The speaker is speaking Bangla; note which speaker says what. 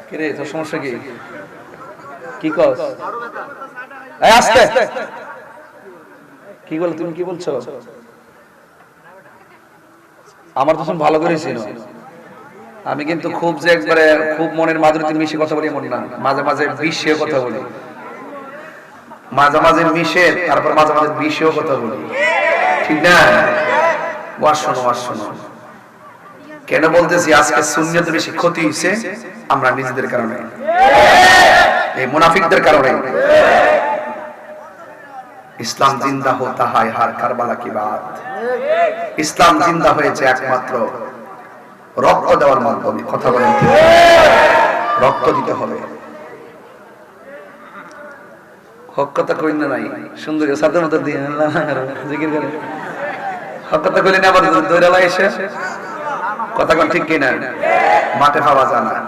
Speaker 1: কিরে তোর সমস্যা কি? কি কস? এই আস্তে কি বল, তুমি কি বলছো? আমার তো ভালো করে ছিল, আমি কিন্তু খুব যে একবারে খুব মনের মাধুরীতে মিশে কথা বলি এমন না, মাঝে মাঝে বিষে কথা বলি, মাঝে মাঝে মিশে তারপর মাঝে মাঝে বিষেও কথা বলি, ঠিক না? ওয়াজ শোনো, ওয়াজ শোনো। কেন বলতেছি আজকে সুন্নিয়তের বেশি ক্ষতি হইছে? আমরা নিজেদের কারণে, এই মুনাফিকদের কারণে। ইসলাম জিন্দা হতা হয় হার কারবালা কি বাত। ইসলাম জিন্দা হয়েছে একমাত্র রক্ত দেওয়ার মাধ্যমে। কথা বলেন ঠিক? রক্ত দিতে হবে। হক কথা কই না নাই সুন্দর সাদের মতো দিয়ে আল্লাহ জিকির করে হক কথা কইলে না আবার দৌড়ালা এসে কথা কোন ঠিক কিনা মাঠে পাওয়া যায় না।